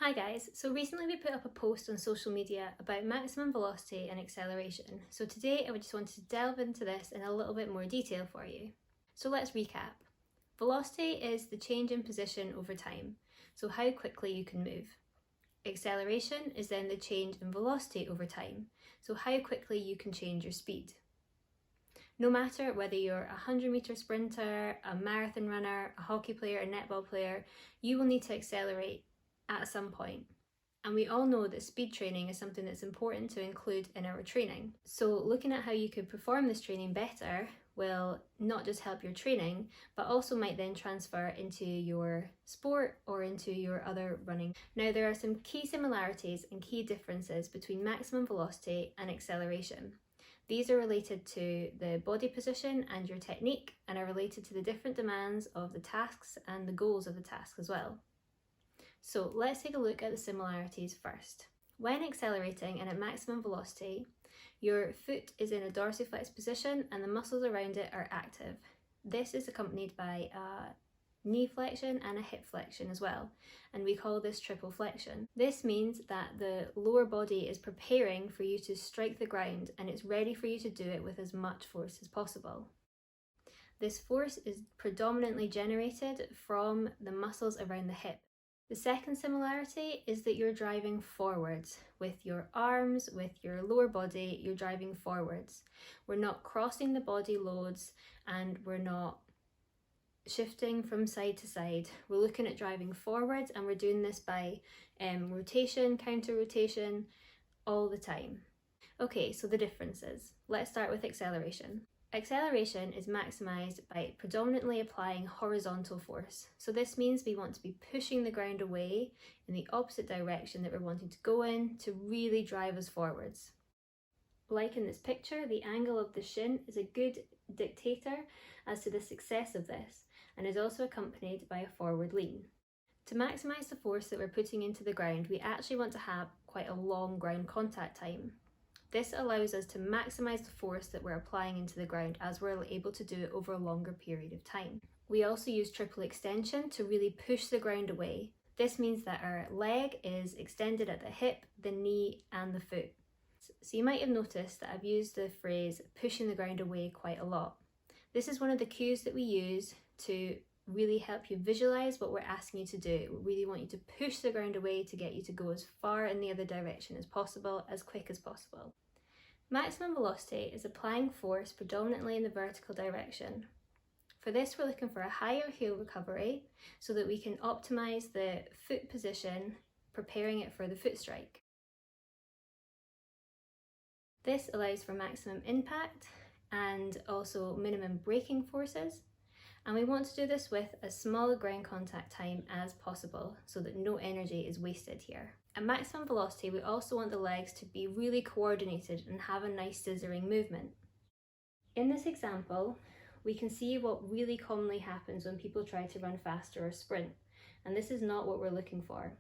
Hi guys, so recently we put up a post on social media about maximum velocity and acceleration. So today I just wanted to delve into this in a little bit more detail for you. So let's recap. Velocity is the change in position over time, so how quickly you can move. Acceleration is then the change in velocity over time, so how quickly you can change your speed. No matter whether you're a 100-meter sprinter, a marathon runner, a hockey player, a netball player, you will need to accelerate at some point. And we all know that speed training is something that's important to include in our training. So looking at how you could perform this training better will not just help your training, but also might then transfer into your sport or into your other running. Now there are some key similarities and key differences between maximum velocity and acceleration. These are related to the body position and your technique, and are related to the different demands of the tasks and the goals of the task as well. So let's take a look at the similarities first. When accelerating and at maximum velocity, your foot is in a dorsiflex position and the muscles around it are active. This is accompanied by a knee flexion and a hip flexion as well, and we call this triple flexion. This means that the lower body is preparing for you to strike the ground, and it's ready for you to do it with as much force as possible. This force is predominantly generated from the muscles around the hip. The second similarity is that you're driving forwards. With your arms, with your lower body, you're driving forwards. We're not crossing the body loads, and we're not shifting from side to side. We're looking at driving forwards, and we're doing this by rotation, counter rotation, all the time. Okay, so the differences. Let's start with acceleration. Acceleration is maximised by predominantly applying horizontal force. So this means we want to be pushing the ground away in the opposite direction that we're wanting to go in to really drive us forwards. Like in this picture, the angle of the shin is a good dictator as to the success of this, and is also accompanied by a forward lean. To maximise the force that we're putting into the ground, we actually want to have quite a long ground contact time. This allows us to maximise the force that we're applying into the ground, as we're able to do it over a longer period of time. We also use triple extension to really push the ground away. This means that our leg is extended at the hip, the knee and the foot. So you might have noticed that I've used the phrase pushing the ground away quite a lot. This is one of the cues that we use to really help you visualise what we're asking you to do. We really want you to push the ground away to get you to go as far in the other direction as possible, as quick as possible. Maximum velocity is applying force predominantly in the vertical direction. For this, we're looking for a higher heel recovery so that we can optimise the foot position, preparing it for the foot strike. This allows for maximum impact and also minimum braking forces. And we want to do this with as small a ground contact time as possible so that no energy is wasted here. At maximum velocity, we also want the legs to be really coordinated and have a nice scissoring movement. In this example, we can see what really commonly happens when people try to run faster or sprint, and this is not what we're looking for.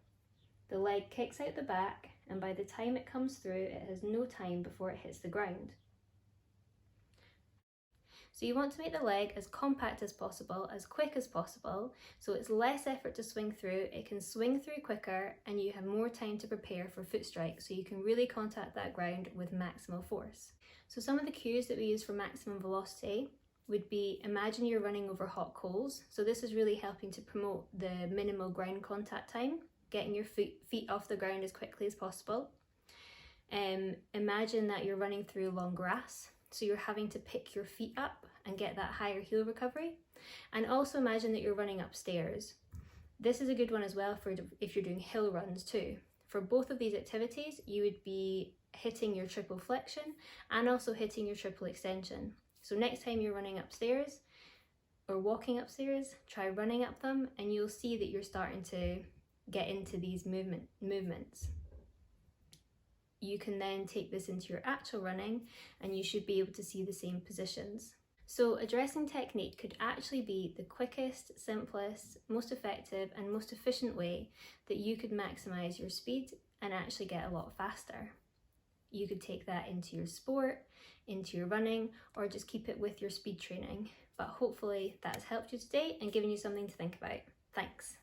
The leg kicks out the back, and by the time it comes through, it has no time before it hits the ground. So you want to make the leg as compact as possible, as quick as possible, so it's less effort to swing through, it can swing through quicker, and you have more time to prepare for foot strike, so you can really contact that ground with maximal force. So some of the cues that we use for maximum velocity would be, imagine you're running over hot coals. So this is really helping to promote the minimal ground contact time, getting your feet off the ground as quickly as possible. Imagine that you're running through long grass. So you're having to pick your feet up and get that higher heel recovery. And also imagine that you're running upstairs. This is a good one as well for if you're doing hill runs too. For both of these activities, you would be hitting your triple flexion and also hitting your triple extension. So next time you're running upstairs or walking upstairs, try running up them, and you'll see that you're starting to get into these movements. You can then take this into your actual running and you should be able to see the same positions. So addressing technique could actually be the quickest, simplest, most effective and most efficient way that you could maximise your speed and actually get a lot faster. You could take that into your sport, into your running, or just keep it with your speed training. But hopefully that has helped you today and given you something to think about. Thanks.